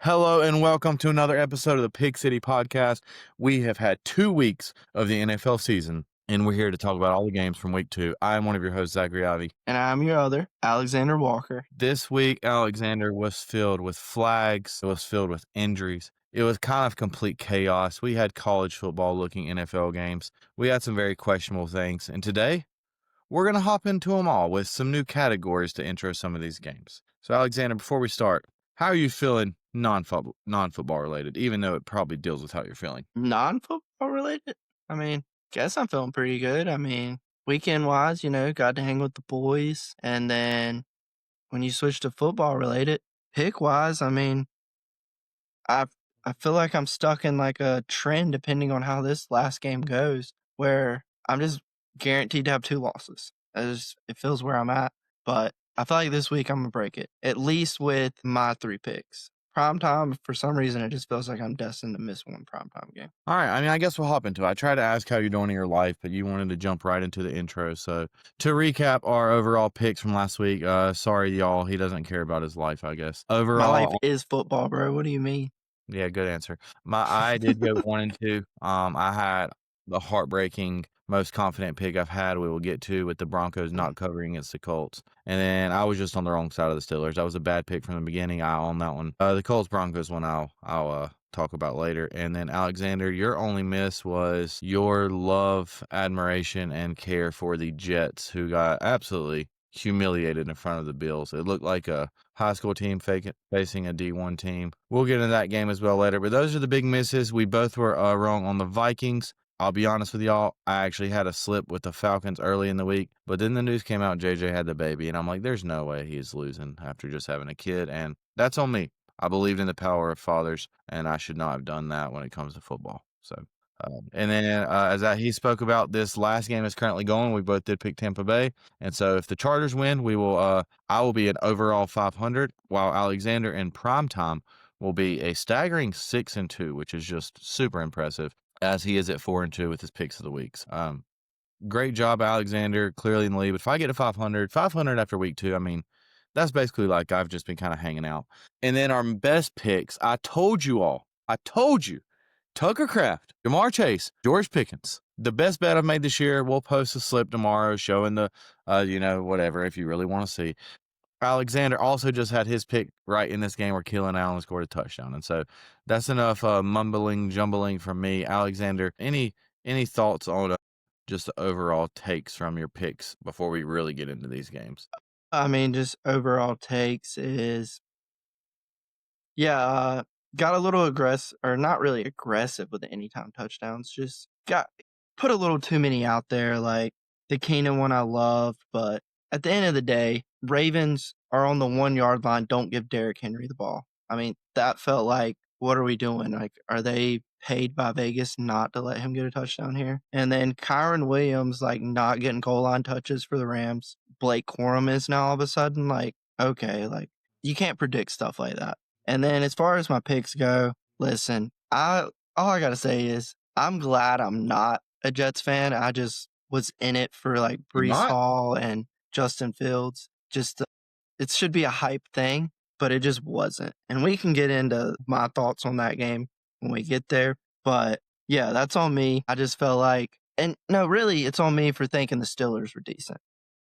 Hello and welcome to another episode of the Pig City Podcast. We have had 2 weeks of the NFL season, and we're here to talk about all the games from week 2. I'm one of your hosts, Zachary Ivy. And I'm your other, Alexander Walker. This week, Alexander was filled with flags. It was filled with injuries. It was kind of complete chaos. We had college football looking NFL games. We had some very questionable things. And today, we're going to hop into them all with some new categories to intro some of these games. So, Alexander, before we start, how are you feeling non-football related, even though it probably deals with how you're feeling? Non-football related? Guess I'm feeling pretty good. Weekend-wise, got to hang with the boys. And then when you switch to football related, pick-wise, I feel like I'm stuck in like a trend depending on how this last game goes, where I'm just guaranteed to have 2 losses. It feels where I'm at. But I feel like this week I'm going to break it, at least with my 3 picks. Primetime, for some reason, it just feels like I'm destined to miss one primetime game. All right. I guess we'll hop into it. I tried to ask how you're doing in your life, but you wanted to jump right into the intro. So to recap our overall picks from last week, sorry, y'all. He doesn't care about his life, I guess. Overall, my life is football, bro. What do you mean? Yeah, good answer. I did go 1 and 2. I had the heartbreaking, most confident pick I've had. We will get to with the Broncos not covering against the Colts, and then I was just on the wrong side of the Steelers. That was a bad pick from the beginning. I own that one. The Colts Broncos one I'll talk about later. And then Alexander, your only miss was your love, admiration, and care for the Jets, who got absolutely humiliated in front of the Bills. It looked like a high school team facing a D1 team. We'll get into that game as well later, but those are the big misses. We both were wrong on the Vikings. I'll be honest with y'all, I actually had a slip with the Falcons early in the week, but then the news came out JJ had the baby, and I'm like, there's no way he's losing after just having a kid, and that's on me. I believed in the power of fathers, and I should not have done that when it comes to football. So, and then as he spoke about, this last game is currently going. We both did pick Tampa Bay, and so if the Chargers win, we will. I will be an overall 500, while Alexander in primetime will be a staggering 6-2, which is just super impressive, as he is at 4-2 with his picks of the weeks. Great job, Alexander. Clearly in the lead. But if I get to 500 after week 2, that's basically like I've just been kind of hanging out. And then our best picks, I told you, Tucker Kraft, Jamar Chase, George Pickens. The best bet I've made this year. We'll post a slip tomorrow showing the, whatever, if you really want to see. Alexander also just had his pick right in this game where Keelan Allen scored a touchdown. And so that's enough jumbling from me. Alexander, any thoughts on just the overall takes from your picks before we really get into these games? Just overall takes is, got a little aggressive, or not really aggressive with the anytime touchdowns. Just put a little too many out there. Like the Keenan one I loved, but at the end of the day, Ravens are on the 1 yard line. Don't give Derrick Henry the ball. That felt like, what are we doing? Like, are they paid by Vegas not to let him get a touchdown here? And then Kyron Williams, like, not getting goal line touches for the Rams. Blake Corum is now all of a sudden like, okay, like, you can't predict stuff like that. And then as far as my picks go, listen, all I got to say is I'm glad I'm not a Jets fan. I just was in it for like Breece Hall and Justin Fields. It should be a hype thing, but it just wasn't. And we can get into my thoughts on that game when we get there. But yeah, that's on me. I just felt like, and no, really, it's on me for thinking the Steelers were decent.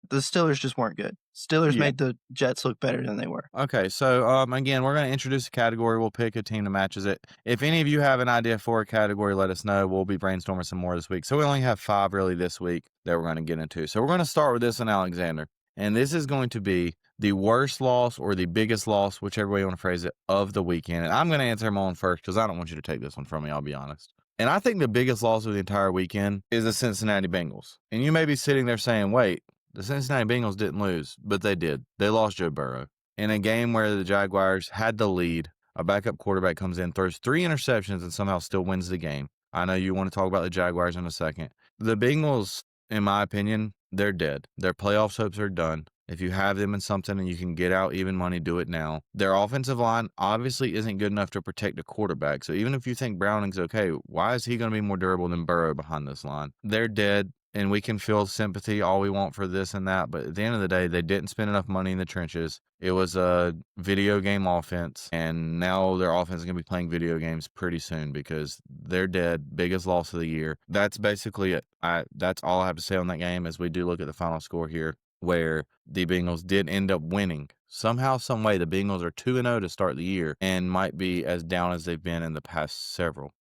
The Steelers just weren't good. Steelers made the Jets look better than they were. Okay, so again, we're going to introduce a category. We'll pick a team that matches it. If any of you have an idea for a category, let us know. We'll be brainstorming some more this week. So we only have 5 really this week that we're going to get into. So we're going to start with this one, Alexander. And this is going to be the worst loss or the biggest loss, whichever way you want to phrase it, of the weekend. And I'm going to answer them on first because I don't want you to take this one from me, I'll be honest. And I think the biggest loss of the entire weekend is the Cincinnati Bengals. And you may be sitting there saying, wait, the Cincinnati Bengals didn't lose, but they did. They lost Joe Burrow. In a game where the Jaguars had the lead, a backup quarterback comes in, throws 3 interceptions, and somehow still wins the game. I know you want to talk about the Jaguars in a second. The Bengals, in my opinion, they're dead. Their playoffs hopes are done. If you have them in something and you can get out even money, do it now. Their offensive line obviously isn't good enough to protect a quarterback. So even if you think Browning's okay, why is he going to be more durable than Burrow behind this line? They're dead. and we can feel sympathy all we want for this and that, but at the end of the day, they didn't spend enough money in the trenches. It was a video game offense, and now their offense is going to be playing video games pretty soon because they're dead. Biggest loss of the year. That's basically it. That's all I have to say on that game as we do look at the final score here, where the Bengals did end up winning. Somehow, some way, the Bengals are 2-0 to start the year and might be as down as they've been in the past several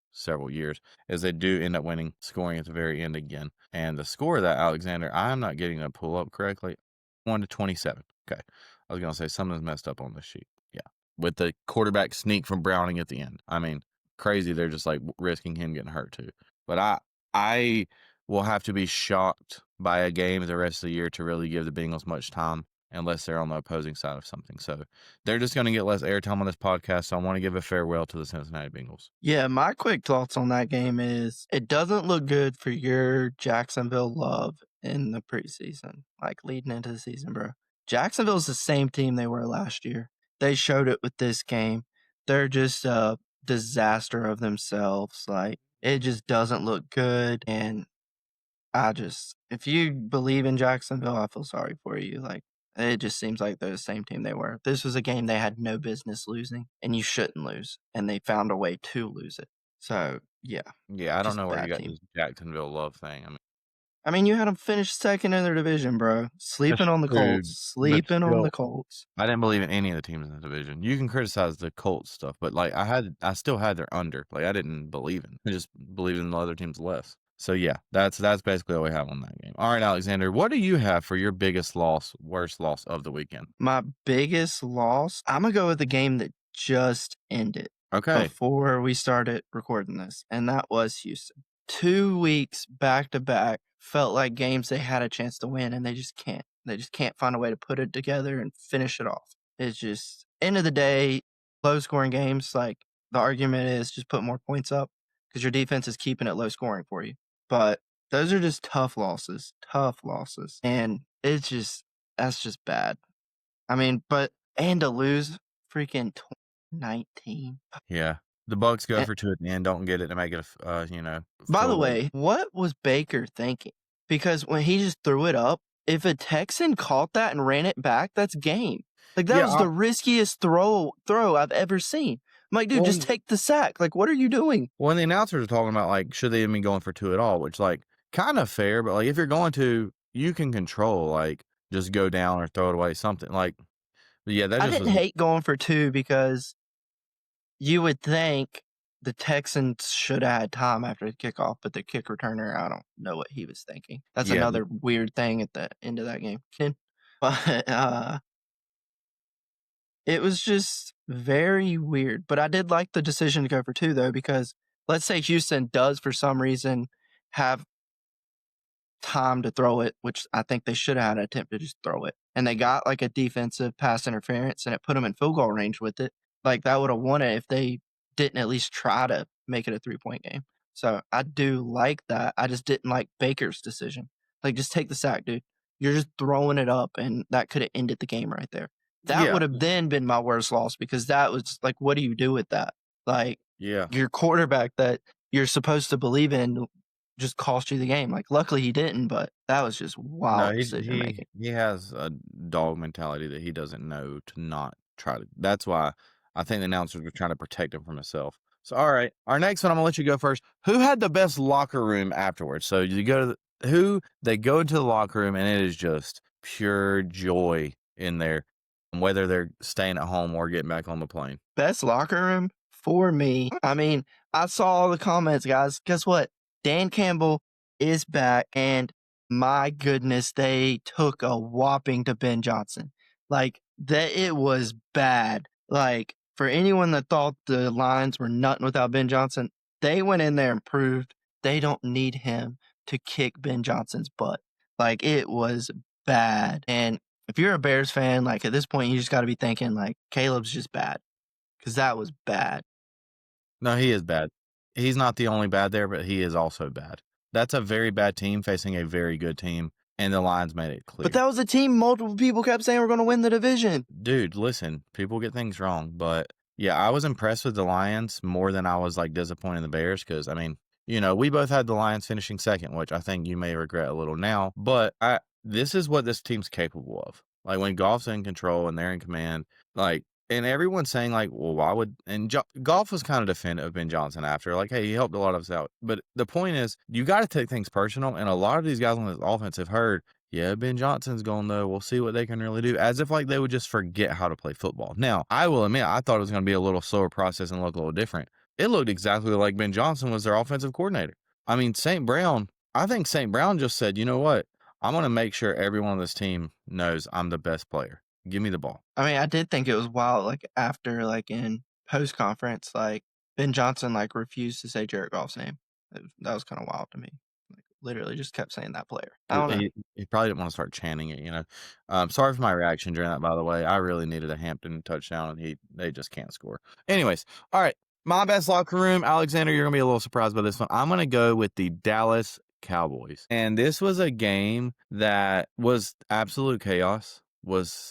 years, as they do end up winning, scoring at the very end again. And the score of that, Alexander, I'm not getting to pull up correctly. 1-27. Okay. I was going to say something's messed up on this sheet. Yeah. With the quarterback sneak from Browning at the end. I mean, crazy. They're just like risking him getting hurt too. But I will have to be shocked by a game the rest of the year to really give the Bengals much time unless they're on the opposing side of something. So they're just going to get less airtime on this podcast. So I want to give a farewell to the Cincinnati Bengals. Yeah, my quick thoughts on that game is it doesn't look good for your Jacksonville love in the preseason, like leading into the season, bro. Jacksonville's the same team they were last year. They showed it with this game. They're just a disaster of themselves. Like, it just doesn't look good. And if you believe in Jacksonville, I feel sorry for you. Like, it just seems like they're the same team they were. This was a game they had no business losing, and you shouldn't lose. And they found a way to lose it. So, yeah. Yeah, I don't Just know where you bad got team. this Jacksonville love thing. I mean, you had them finish second in their division, bro. Sleeping on the true, Colts. Sleeping on the Colts. I didn't believe in any of the teams in the division. You can criticize the Colts stuff, but like I still had their under. Like I didn't believe in. I just believed in the other teams less. So yeah, that's basically all we have on that game. All right, Alexander, what do you have for your biggest loss, worst loss of the weekend? My biggest loss, I'm going to go with the game that just ended Okay. before we started recording this, and that was Houston. 2 weeks back to back felt like games they had a chance to win, and they just can't. They just can't find a way to put it together and finish it off. It's just, end of the day, low scoring games, like the argument is just put more points up because your defense is keeping it low scoring for you. But those are just tough losses. And that's just bad. I mean, and to lose freaking 19. Yeah. The Bucks go And- for 2 at the end, don't get it to make it By fill the it. way, what was Baker thinking? Because when he just threw it up, if a Texan caught that and ran it back, that's game. Like, that Yeah, was the riskiest throw I've ever seen. I'm like, dude, just Well- take the sack. Like, what are you doing? Well, and the announcers are talking about like should they even be going for 2 at all, which like kind of fair, but like if you're going to, you can control like just go down or throw it away, something like. But yeah, that I just didn't was, hate going for 2 because you would think the Texans should have had time after the kickoff, but the kick returner, I don't know what he was thinking. That's Yeah. another weird thing at the end of that game. But it was just very weird. But I did like the decision to go for 2, though, because let's say Houston does, for some reason, have time to throw it, which I think they should have had an attempt to just throw it. And they got like a defensive pass interference, and it put them in field goal range with it. Like, that would have won it if they didn't at least try to make it a 3-point game. So I do like that. I just didn't like Baker's decision. Like, just take the sack, dude. You're just throwing it up, and that could have ended the game right there. That Yeah. would have then been my worst loss, because that was like, what do you do with that? Like, Yeah. your quarterback that you're supposed to believe in just cost you the game. Like, luckily he didn't, but that was just wild No, decision making. he has a dog mentality that he doesn't know to not try to. That's why I think the announcers were trying to protect him from himself. So, all right, our next one, I'm gonna let you go first. Who had the best locker room afterwards? So you go to they go into the locker room and it is just pure joy in there, whether they're staying at home or getting back on the plane. Best locker room for me. I mean, I saw all the comments, guys. Guess what? Dan Campbell is back, and my goodness, they took a whopping to Ben Johnson. Like, that, it was bad. Like, for anyone that thought the Lions were nothing without Ben Johnson, they went in there and proved they don't need him to kick Ben Johnson's butt. Like, it was bad. And if you're a Bears fan, like, at this point, you just got to be thinking, like, Caleb's just bad, because that was bad. No, he is bad. He's not the only bad there, but he is also bad. That's a very bad team facing a very good team, and the Lions made it clear. But that was a team multiple people kept saying we're going to win the division. Dude, listen, people get things wrong, but yeah, I was impressed with the Lions more than I was like disappointed in the Bears because I mean, We both had the Lions finishing second, which I think you may regret a little now, but this is what this team's capable of. Like, when Goff's in control and they're in command, like, and everyone's saying, like, well, why would, and Goff was kind of defending of Ben Johnson after, like, hey, he helped a lot of us out. But the point is, you got to take things personal, and a lot of these guys on this offense have heard, yeah, Ben Johnson's gone, though. We'll see what they can really do, as if, like, they would just forget how to play football. Now, I will admit, I thought it was going to be a little slower process and look a little different. It looked exactly like Ben Johnson was their offensive coordinator. I mean, I think St. Brown just said, you know what? I'm going to make sure everyone on this team knows I'm the best player. Give me the ball. I mean, I did think it was wild, like, after, like, in post-conference, like, Ben Johnson, like, refused to say Jared Goff's name. That was kind of wild to me. Like, literally just kept saying that player. I don't know. He probably didn't want to start chanting it, Sorry for my reaction during that, by the way. I really needed a Hampton touchdown, and they just can't score. Anyways, all right. My best locker room, Alexander, you're going to be a little surprised by this one. I'm going to go with the Dallas Cowboys. And this was a game that was absolute chaos.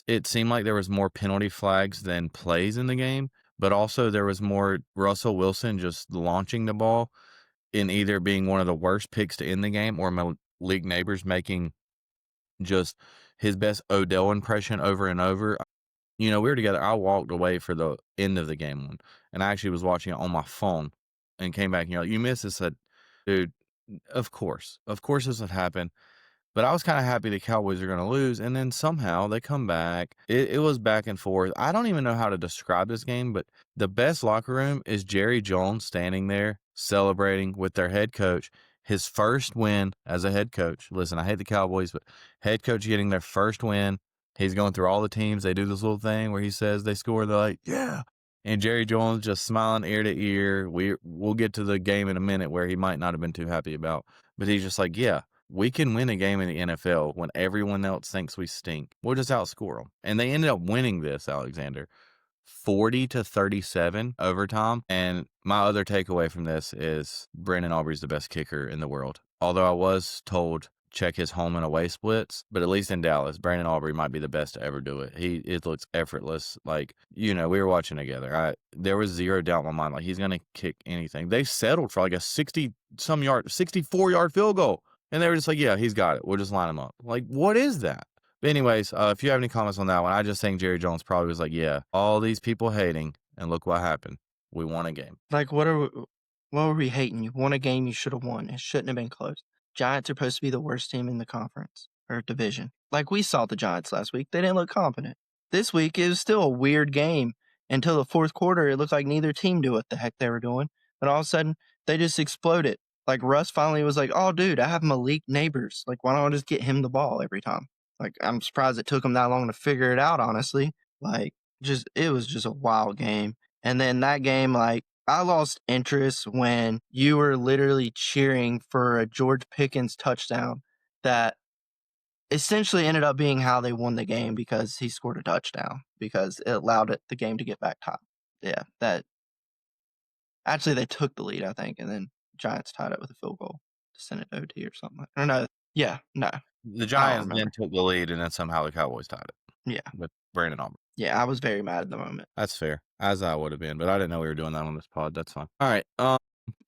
It seemed like there was more penalty flags than plays in the game, but also there was more Russell Wilson just launching the ball in either being one of the worst picks to end the game or Malik Neighbors making just his best Odell impression over and over. We were together. I walked away for the end of the game one, and I actually was watching it on my phone and came back and you're like, you missed this. I said, dude, of course this would happen. But I was kind of happy the Cowboys are going to lose, and then somehow they come back. It was back and forth. I don't even know how to describe this game, but the best locker room is Jerry Jones standing there celebrating with their head coach, his first win as a head coach. Listen, I hate the Cowboys, but head coach getting their first win. He's going through all the teams. They do this little thing where he says they score. They're like, yeah. And Jerry Jones just smiling ear to ear. We'll get to the game in a minute where he might not have been too happy about, but he's just like, yeah. We can win a game in the NFL when everyone else thinks we stink. We'll just outscore them. And they ended up winning this, Alexander, 40-37 overtime. And my other takeaway from this is Brandon Aubrey's the best kicker in the world. Although I was told check his home and away splits, but at least in Dallas, Brandon Aubrey might be the best to ever do it. It looks effortless. Like, we were watching together. There was zero doubt in my mind. Like, he's going to kick anything. They settled for like a 64-yard field goal. And they were just like, yeah, he's got it. We'll just line him up. Like, what is that? But anyways, if you have any comments on that one, I just think Jerry Jones probably was like, yeah, all these people hating, and look what happened. We won a game. Like, what were we hating? You won a game you should have won. It shouldn't have been close. Giants are supposed to be the worst team in the conference or division. Like, we saw the Giants last week. They didn't look competent. This week, it was still a weird game. Until the fourth quarter, it looked like neither team knew what the heck they were doing. But all of a sudden, they just exploded. Like, Russ finally was like, oh, dude, I have Malik Neighbors. Like, why don't I just get him the ball every time? Like, I'm surprised it took him that long to figure it out, honestly. Like, it was just a wild game. And then that game, like, I lost interest when you were literally cheering for a George Pickens touchdown that essentially ended up being how they won the game because he scored a touchdown because it allowed the game to get back top. Yeah, actually they took the lead, I think, and then Giants tied it with a field goal to send it to OT or something. Or no, yeah, no. The Giants then took the lead, and then somehow the Cowboys tied it. Yeah. With Brandon Aubrey. Yeah, I was very mad at the moment. That's fair, as I would have been, but I didn't know we were doing that on this pod. That's fine. All right.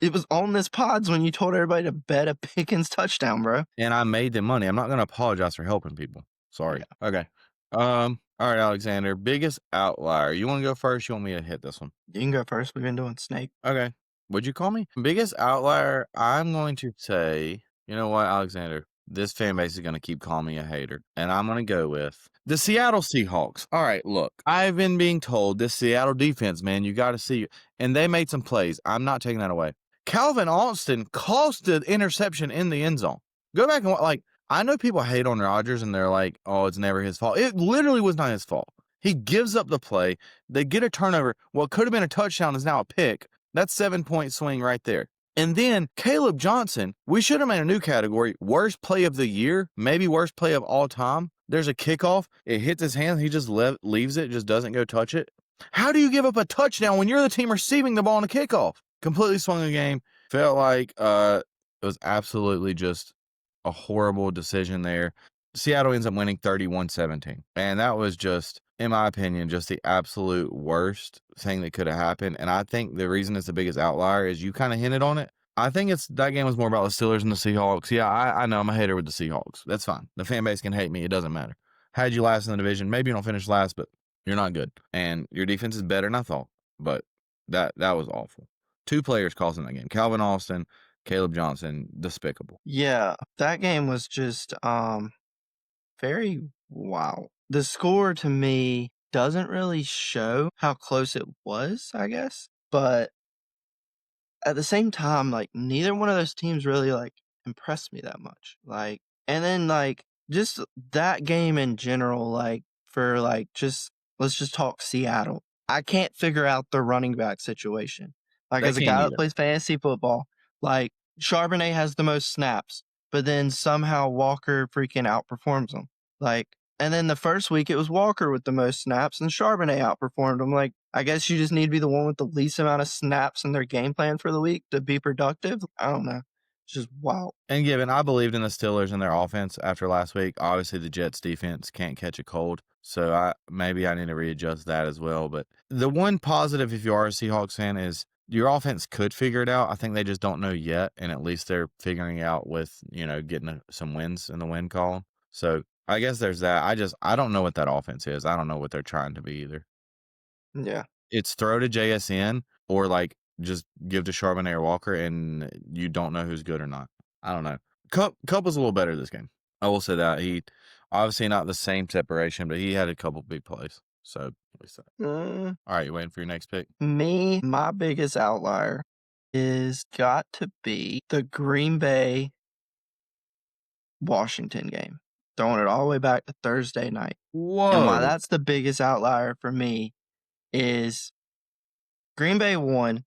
It was on this pods when you told everybody to bet a Pickens touchdown, bro. And I made them money. I'm not going to apologize for helping people. Sorry. Yeah. Okay. All right, Alexander. Biggest outlier. You want to go first? You want me to hit this one? You can go first. We've been doing snake. Okay. What'd you call me? Biggest outlier. I'm going to say, you know what, Alexander? This fan base is going to keep calling me a hater. And I'm going to go with the Seattle Seahawks. All right, look, I've been being told this Seattle defense, man, you got to see. And they made some plays. I'm not taking that away. Calvin Austin cost the interception in the end zone. Go back and watch. I know people hate on Rodgers and they're like, oh, it's never his fault. It literally was not his fault. He gives up the play. They get a turnover. What could have been a touchdown is now a pick. That's 7-point swing right there. And then Caleb Johnson, we should have made a new category, worst play of the year, maybe worst play of all time. There's a kickoff. It hits his hand. He just leaves it, just doesn't go touch it. How do you give up a touchdown when you're the team receiving the ball in a kickoff? Completely swung the game. Felt like it was absolutely just a horrible decision there. Seattle ends up winning 31-17. And that was just, in my opinion, just the absolute worst thing that could have happened. And I think the reason it's the biggest outlier is you kind of hinted on it. I think that game was more about the Steelers and the Seahawks. Yeah, I know I'm a hater with the Seahawks. That's fine. The fan base can hate me. It doesn't matter. Had you last in the division, maybe you don't finish last, but you're not good. And your defense is better than I thought. But that was awful. 2 players causing that game. Calvin Austin, Caleb Johnson, despicable. Yeah, that game was just very wow. The score to me doesn't really show how close it was, I guess. But at the same time, like neither one of those teams really like impressed me that much. Like, and then like just that game in general, like for like just let's just talk Seattle. I can't figure out the running back situation. Like They as a can't guy that either. plays fantasy football, like Charbonnet has the most snaps, but then somehow Walker freaking outperforms him. Like, and then the first week it was Walker with the most snaps and Charbonnet outperformed him. Like, I guess you just need to be the one with the least amount of snaps in their game plan for the week to be productive. I don't know. It's just wow. And given I believed in the Steelers and their offense after last week, obviously the Jets defense can't catch a cold. So maybe I need to readjust that as well. But the one positive, if you are a Seahawks fan, is your offense could figure it out. I think they just don't know yet, and at least they're figuring out with getting some wins in the win column. So I guess there's that. I don't know what that offense is. I don't know what they're trying to be either. Yeah. It's throw to JSN or like just give to Charbonnet or Walker, and you don't know who's good or not. I don't know. Cup was a little better this game. I will say that. He obviously not the same separation, but he had a couple big plays. So at least that. Mm, All right, you waiting for your next pick? my biggest outlier is got to be the Green Bay Washington game. Throwing it all the way back to Thursday night. And why Whoa. that's the biggest outlier for me is Green Bay won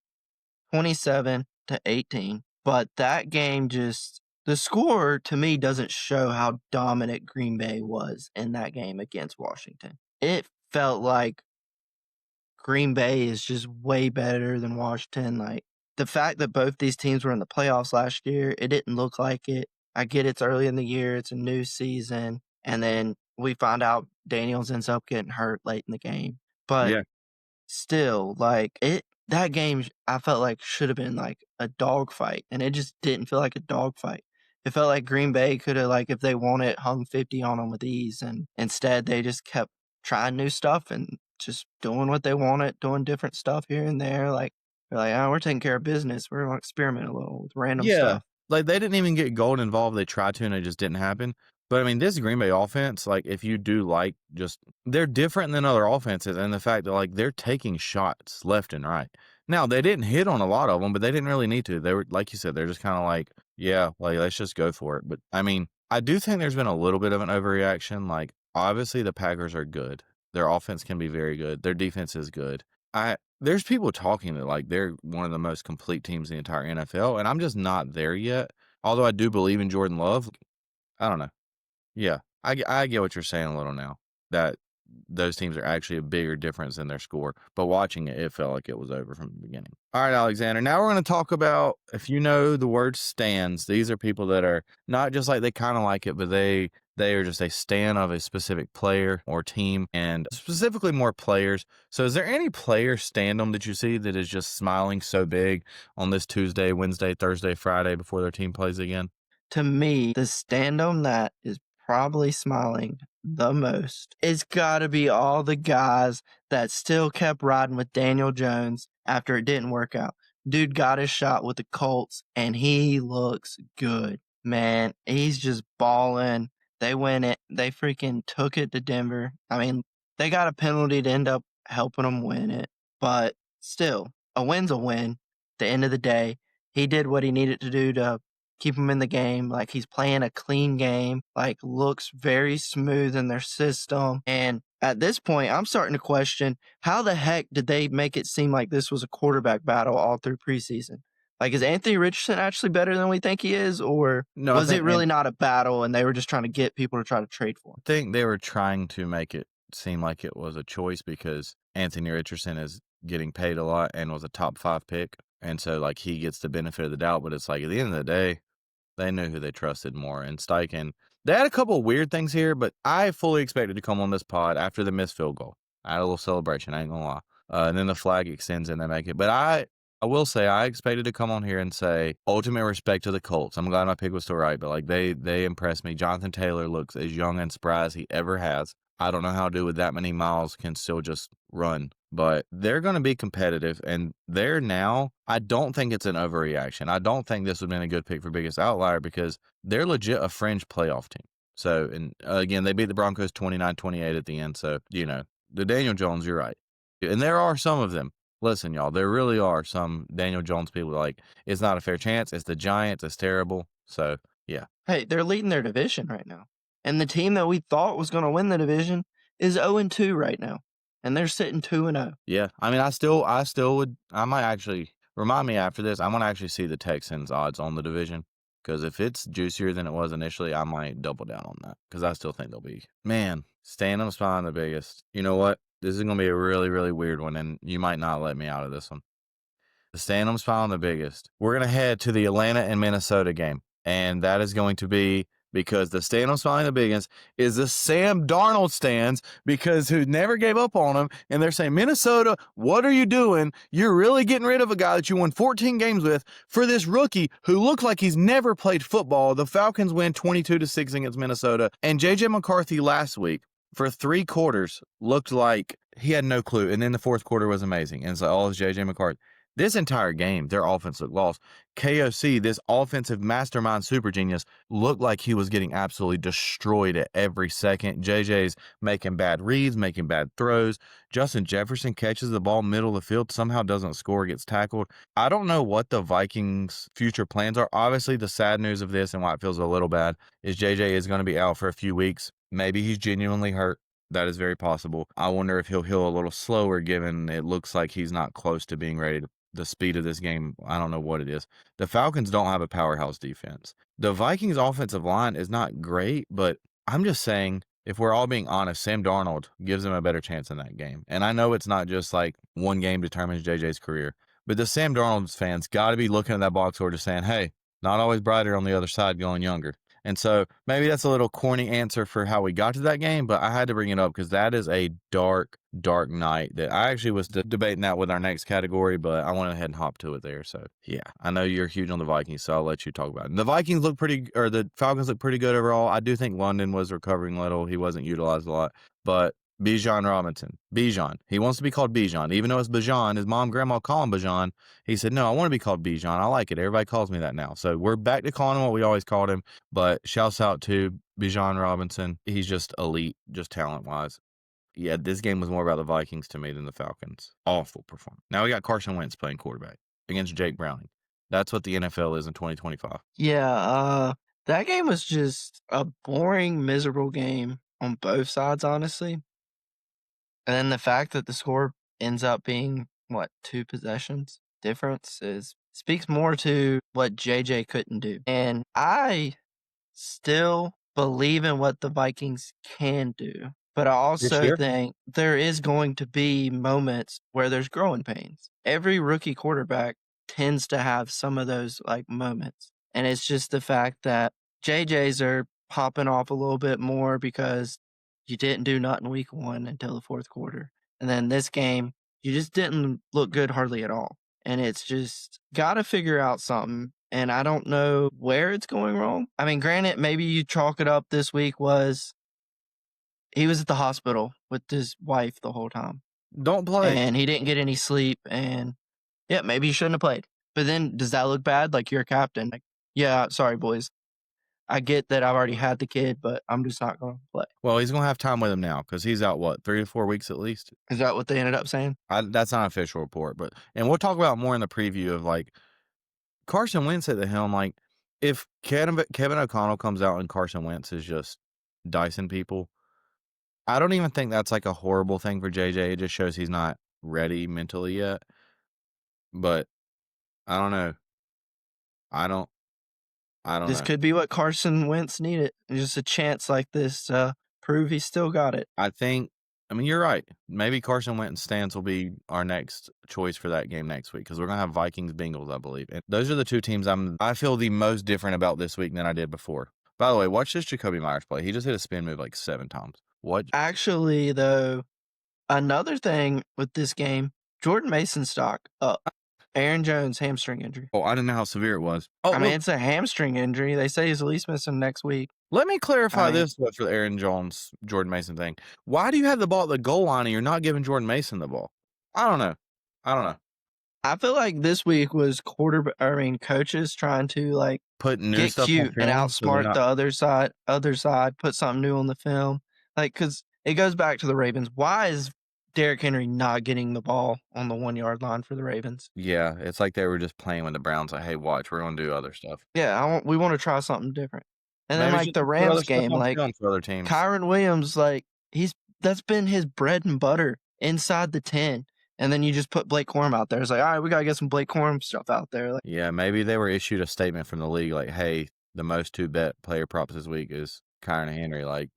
27-18, but that game just the score to me doesn't show how dominant Green Bay was in that game against Washington. It felt like Green Bay is just way better than Washington. Like the fact that both these teams were in the playoffs last year, it didn't look like it. I get it's early in the year, it's a new season, and then we find out Daniels ends up getting hurt late in the game. But Yeah. still, like that game I felt like should have been like a dogfight, and it just didn't feel like a dogfight. It felt like Green Bay could have, like, if they wanted, hung 50 on them with ease, and instead they just kept trying new stuff and just doing what they wanted, doing different stuff here and there. Like they're like, oh, we're taking care of business. We're gonna experiment a little with random Yeah. stuff. Like they didn't even get gold involved. They tried to, and it just didn't happen. But I mean, this Green Bay offense, like if you do like they're different than other offenses, and the fact that like they're taking shots left and right. Now they didn't hit on a lot of them, but they didn't really need to. They were like you said, they're just kind of like, yeah, like let's just go for it. But I mean, I do think there's been a little bit of an overreaction. Like obviously the Packers are good. Their offense can be very good. Their defense is good. There's people talking that like they're one of the most complete teams in the entire NFL, and I'm just not there yet. Although I do believe in Jordan Love, I don't know. Yeah, I get what you're saying a little now, that those teams are actually a bigger difference in their score, but watching it, it felt like it was over from the beginning. All right, Alexander, now we're going to talk about, if you know the word stands, these are people that are not just like they kind of like it, but they are just a stan of a specific player or team, and specifically more players. So is there any player standom that you see that is just smiling so big on this Tuesday, Wednesday, Thursday, Friday before their team plays again? To me, the stand-on that is probably smiling the most, it's got to be all the guys that still kept riding with Daniel Jones after it didn't work out. Dude got his shot with the Colts, and he looks good. Man, he's just balling. They win it. They freaking took it to Denver. I mean, they got a penalty to end up helping them win it, but still, a win's a win. At the end of the day, he did what he needed to do to keep him in the game. Like he's playing a clean game, like looks very smooth in their system. And at this point, I'm starting to question how the heck did they make it seem like this was a quarterback battle all through preseason? Like, is Anthony Richardson actually better than we think he is? Or No, was it really not a battle and they were just trying to get people to try to trade for him? I think they were trying to make it seem like it was a choice because Anthony Richardson is getting paid a lot and was a top 5 pick. And so, like, he gets the benefit of the doubt. But it's like, at the end of the day, they knew who they trusted more. And Steichen, they had a couple of weird things here, but I fully expected to come on this pod after the missed field goal. I had a little celebration, I ain't gonna lie. And then the flag extends and they make it. But I will say I expected to come on here and say ultimate respect to the Colts. I'm glad my pick was still right, but like they impressed me. Jonathan Taylor looks as young and spry as he ever has. I don't know how a dude with that many miles can still just run, but they're going to be competitive, and they're now. I don't think it's an overreaction. I don't think this would have been a good pick for biggest outlier because they're legit a fringe playoff team. So, and again, they beat the Broncos 29-28 at the end. So, the Daniel Jones, you're right. And there are some of them. Listen, y'all, there really are some Daniel Jones people like, it's not a fair chance. It's the Giants. It's terrible. So, yeah. Hey, they're leading their division right now. And the team that we thought was going to win the division is 0-2 right now. And they're sitting 2-0. Yeah. I mean, I still would, I might actually, remind me after this, I want to actually see the Texans odds on the division. Because if it's juicier than it was initially, I might double down on that. Because I still think they'll be, man, staying on the spot on the biggest. You know what? This is going to be a really, really weird one, and you might not let me out of this one. The stand spot on the biggest. We're going to head to the Atlanta and Minnesota game, and that is going to be because the stand spot on the biggest is the Sam Darnold stands because who never gave up on him, and they're saying, Minnesota, what are you doing? You're really getting rid of a guy that you won 14 games with for this rookie who looked like he's never played football. The Falcons win 22-6 against Minnesota, and J.J. McCarthy last week for 3 quarters looked like he had no clue, and then the fourth quarter was amazing, and it's like, oh, it's J.J. McCarthy. This entire game, their offense looked lost. KOC, this offensive mastermind super genius, looked like he was getting absolutely destroyed at every second. JJ's making bad reads, making bad throws. Justin Jefferson catches the ball middle of the field, somehow doesn't score, gets tackled. I don't know what the Vikings' future plans are. Obviously, the sad news of this and why it feels a little bad is JJ is going to be out for a few weeks. Maybe he's genuinely hurt. That is very possible. I wonder if he'll heal a little slower given it looks like he's not close to being ready to the speed of this game. I don't know what it is. The Falcons don't have a powerhouse defense. The Vikings offensive line is not great, but I'm just saying, if we're all being honest, Sam Darnold gives them a better chance in that game. And I know it's not just like one game determines JJ's career, but the Sam Darnold fans got to be looking at that box score just saying, hey, not always brighter on the other side going younger. And so maybe that's a little corny answer for how we got to that game, but I had to bring it up because that is a dark, dark night that I actually was debating that with our next category, but I went ahead and hopped to it there. So, yeah, I know you're huge on the Vikings, so I'll let you talk about it. The Vikings look the Falcons look pretty good overall. I do think London was recovering a little. He wasn't utilized a lot, but Bijan Robinson. Bijan. He wants to be called Bijan. Even though it's Bijan, his mom, grandma call him Bijan. He said, no, I want to be called Bijan. I like it. Everybody calls me that now. So we're back to calling him what we always called him. But shouts out to Bijan Robinson. He's just elite, just talent-wise. Yeah, this game was more about the Vikings to me than the Falcons. Awful performance. Now we got Carson Wentz playing quarterback against Jake Browning. That's what the NFL is in 2025. Yeah, that game was just a boring, miserable game on both sides, honestly. And then the fact that the score ends up being, 2 possessions difference speaks more to what JJ couldn't do. And I still believe in what the Vikings can do, but I also think there is going to be moments where there's growing pains. Every rookie quarterback tends to have some of those moments. And it's just the fact that JJ's are popping off a little bit more because you didn't do nothing week 1 until the fourth quarter. And then this game, you just didn't look good hardly at all. And it's just got to figure out something. And I don't know where it's going wrong. I mean, granted, maybe you chalk it up this week was he was at the hospital with his wife the whole time. Don't play. And he didn't get any sleep. And yeah, maybe he shouldn't have played. But then does that look bad? Like you're a captain. Yeah, sorry, boys. I get that I've already had the kid, but I'm just not going to play. Well, he's going to have time with him now because he's out, 3 to 4 weeks at least? Is that what they ended up saying? That's not an official report, and we'll talk about more in the preview of Carson Wentz at the helm. If Kevin O'Connell comes out and Carson Wentz is just dicing people, I don't even think that's a horrible thing for JJ. It just shows he's not ready mentally yet. But I don't know. I don't This know. could be what Carson Wentz needed. Just a chance like this to prove he still got it. I mean, you're right. Maybe Carson Wentz stance will be our next choice for that game next week because we're going to have Vikings-Bengals, I believe. And those are the two teams I feel the most different about this week than I did before. By the way, watch this Jakobi Meyers play. He just hit a spin move 7 times. What? Actually, though, another thing with this game, Jordan Mason stock up. Aaron Jones hamstring injury. Oh, I didn't know how severe it was. Oh, I mean, look, it's a hamstring injury. They say he's at least missing next week. let me I clarify mean, this for the Aaron Jones, Jordan Mason thing. Why do you have the ball at the goal line and you're not giving Jordan Mason the ball? I don't know. I don't know. I feel like this week was coaches trying to like Put new get stuff on cute and film so they're outsmart not. the other side, put something new on the film. Like, because it goes back to the Ravens. Why is Derrick Henry not getting the ball on the 1-yard line for the Ravens? Yeah, it's like they were just playing with the Browns. Like, hey, watch, we're gonna do other stuff. Yeah, we want to try something different. And then Maybe like just the put other Rams stuff game, on like film for other teams. Kyron Williams, like that's been his bread and butter inside the 10. And then you just put Blake Corum out there. It's like, all right, we gotta get some Blake Corum stuff out there. Like, Yeah, maybe they were issued a statement from the league like, hey, the most two bet player props this week is Kyron Henry. Like,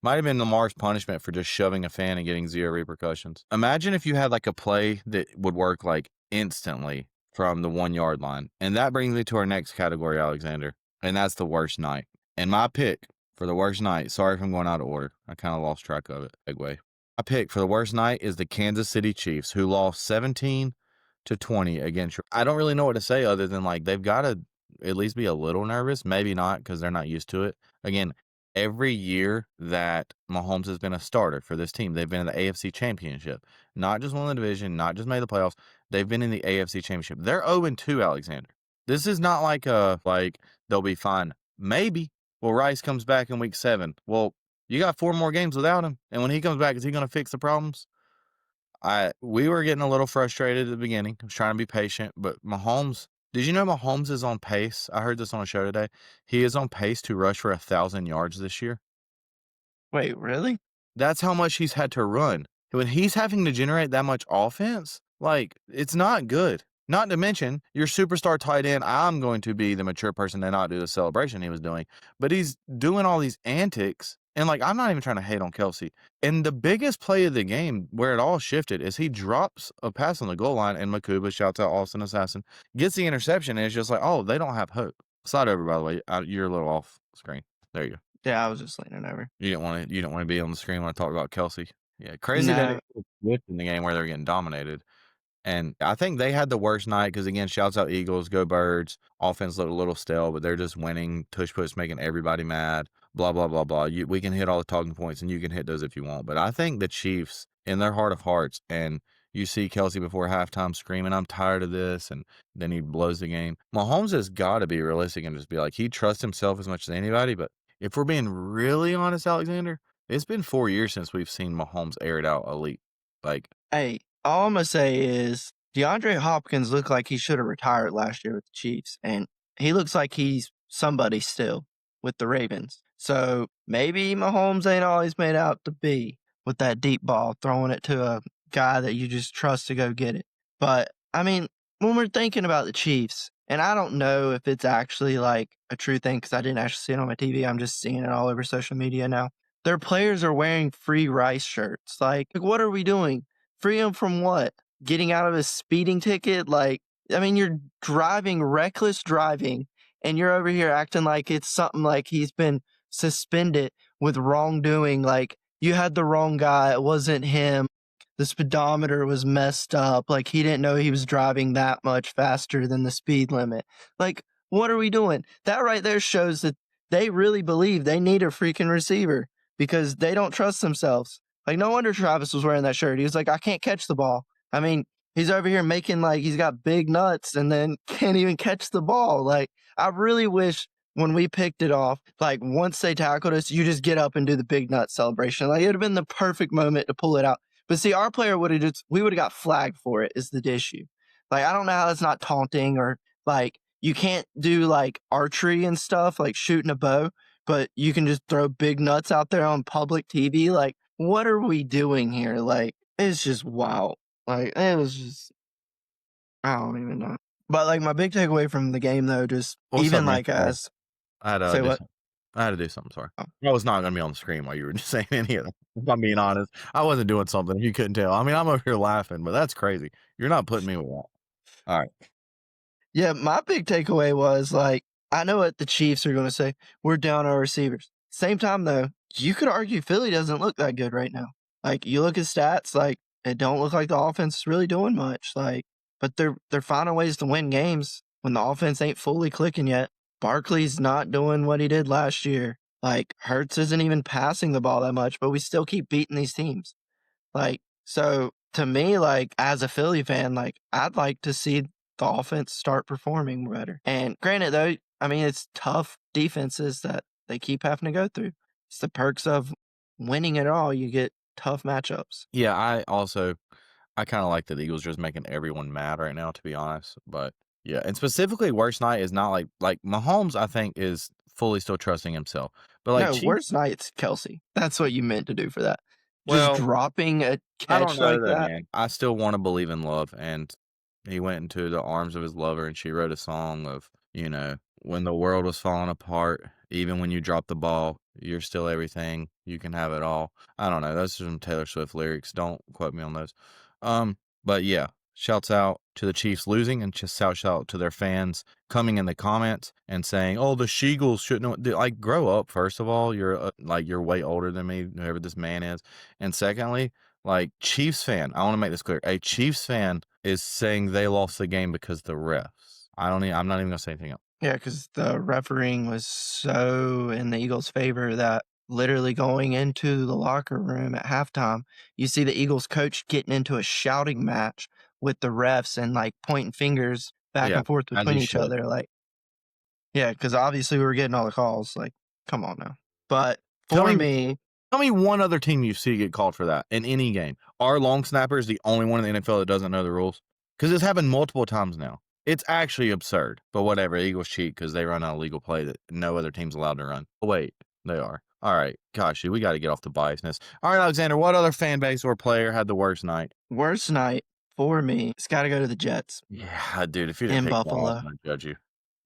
might have been Lamar's punishment for just shoving a fan and getting zero repercussions. Imagine if you had like a play that would work like instantly from the 1-yard line. And that brings me to our next category, Alexander. And that's the worst night. And my pick for the worst night, sorry if I'm going out of order. I kind of lost track of it. Segue. My pick for the worst night is the Kansas City Chiefs, who lost 17-20 against. I don't really know what to say other than like they've got to at least be a little nervous. Maybe not because they're not used to it. Again, every year that Mahomes has been a starter for this team, they've been in the AFC Championship. Not just won the division, not just made the playoffs. They've been in the AFC Championship. They're 0-2, Alexander. This is not like they'll be fine. Maybe. Well, Rice comes back in week 7. Well, you got 4 more games without him, and when he comes back, is he going to fix the problems? We were getting a little frustrated at the beginning. I was trying to be patient, but Mahomes, did you know Mahomes is on pace? I heard this on a show today. He is on pace to rush for 1,000 yards this year. wait, really? That's how much he's had to run. When he's having to generate that much offense, like, it's not good. Not to mention, your superstar tight end, I'm going to be the mature person to not do the celebration he was doing, but he's doing all these antics. And, like, I'm not even trying to hate on Kelsey. And the biggest play of the game where it all shifted is he drops a pass on the goal line, and Makuba shouts out Austin Assassin, gets the interception, and it's just like, oh, they don't have hope. Slide over, by the way. You're a little off screen. There you go. Yeah, I was just leaning over. You don't want to be on the screen when I talk about Kelsey. Yeah, crazy No. that it flipped in the game where they're getting dominated. And I think they had the worst night because, again, shouts out Eagles, go Birds. Offense looked a little stale, but they're just winning. Tush push making everybody mad. Blah, blah, blah, blah. We can hit all the talking points, and you can hit those if you want. But I think the Chiefs, in their heart of hearts, and you see Kelsey before halftime screaming, I'm tired of this, and then he blows the game. Mahomes has got to be realistic and just be like, he trusts himself as much as anybody. But if we're being really honest, Alexander, it's been 4 years since we've seen Mahomes air it out elite. Like, Hey, all I'm gonna say is DeAndre Hopkins looked like he should have retired last year with the Chiefs, and he looks like he's somebody still with the Ravens. So maybe Mahomes ain't all he's made out to be with that deep ball, throwing it to a guy that you just trust to go get it. But I mean, when we're thinking about the Chiefs, and I don't know if it's actually like a true thing because I didn't actually see it on my TV. I'm just seeing it all over social media now. Their players are wearing free Rice shirts. Like what are we doing? Free him from what? Getting out of his speeding ticket? Like, I mean, you're driving reckless driving, and you're over here acting like it's something like he's been suspended with wrongdoing. Like, you had the wrong guy. It wasn't him. The speedometer was messed up. Like, he didn't know he was driving that much faster than the speed limit. Like, what are we doing? That right there shows that they really believe they need a freaking receiver because they don't trust themselves. Like, no wonder Travis was wearing that shirt. He was like, I can't catch the ball. I mean, he's over here making like he's got big nuts and then can't even catch the ball. Like, I really wish when we picked it off, like once they tackled us, you just get up and do the big nut celebration. Like, it would have been the perfect moment to pull it out. But see, our player we would have got flagged for it is the issue. Like, I don't know how it's not taunting or like you can't do like archery and stuff, like shooting a bow, but you can just throw big nuts out there on public TV. Like, what are we doing here? Like, it's just wow. Like, it was just, I don't even know. But like, my big takeaway from the game, though, just What's even up, man? like as I had to say do what? something. I had to do something. Sorry. Oh. I was not going to be on the screen while you were just saying any of that. If I'm being honest, I wasn't doing something. You couldn't tell. I mean, I'm over here laughing, but that's crazy. You're not putting me with that. All right. Yeah, my big takeaway was like, I know what the Chiefs are going to say. We're down our receivers. Same time, though, you could argue Philly doesn't look that good right now. Like, you look at stats, like, it don't look like the offense is really doing much. Like, but they're finding ways to win games when the offense ain't fully clicking yet. Barkley's not doing what he did last year. Like, Hurts isn't even passing the ball that much, but we still keep beating these teams. Like, so to me, like, as a Philly fan, like, I'd like to see the offense start performing better. And granted, though, I mean, it's tough defenses that they keep having to go through. It's the perks of winning it all. You get tough matchups. Yeah, I kind of like that the Eagles just making everyone mad right now, to be honest. But yeah, and specifically, worst night is not like Mahomes. I think is fully still trusting himself, but like No, Chiefs. worst night's Kelsey. That's what you meant to do for that. Just Well, dropping a I don't catch know like though, that. man. I still want to believe in love, and he went into the arms of his lover, and she wrote a song of, when the world was falling apart, even when you drop the ball, you're still everything. You can have it all. I don't know. Those are some Taylor Swift lyrics. Don't quote me on those. But yeah, shouts out to the Chiefs losing, and just shout out to their fans coming in the comments and saying, "Oh, the Sheagles shouldn't like grow up." First of all, you're way older than me, whoever this man is, and secondly, like Chiefs fan, I want to make this clear. A Chiefs fan is saying they lost the game because the refs. I'm not even gonna say anything else. Yeah, because the refereeing was so in the Eagles' favor that literally going into the locker room at halftime, you see the Eagles coach getting into a shouting match with the refs and like pointing fingers back Yeah, and forth as between he each should. other. Like, yeah, because obviously we were getting all the calls. Like, come on now. But Tell for me, me, tell me one other team you see get called for that in any game. Our long snapper is the only one in the NFL that doesn't know the rules? Because it's happened multiple times now. It's actually absurd. But whatever, Eagles cheat because they run out a legal play that no other team's allowed to run. Oh, wait, they are. All right, gosh, we got to get off the biasness. All right, Alexander, what other fan base or player had the worst night? worst night for me, it's got to go to the Jets Yeah, dude, if you didn't in pick that, I was Buffalo. going to judge you.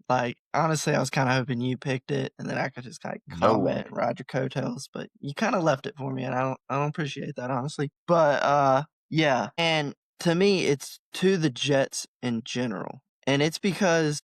Like, honestly, I was kind of hoping you picked it, and then I could just kind of No. comment and ride your coattails, but you kind of left it for me, and I don't appreciate that, honestly. But yeah, and to me, it's to the Jets in general, and it's because